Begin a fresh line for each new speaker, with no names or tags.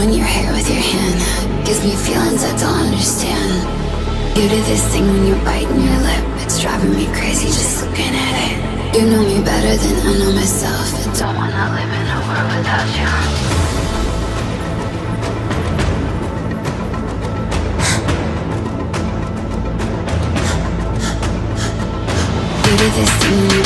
Combing your hair with your hand gives me feelings I don't understand. You do this thing when you're biting your lip. It's driving me crazy just looking at it. You know me better than I know myself. I don't wanna live in a world without you. You do this thing when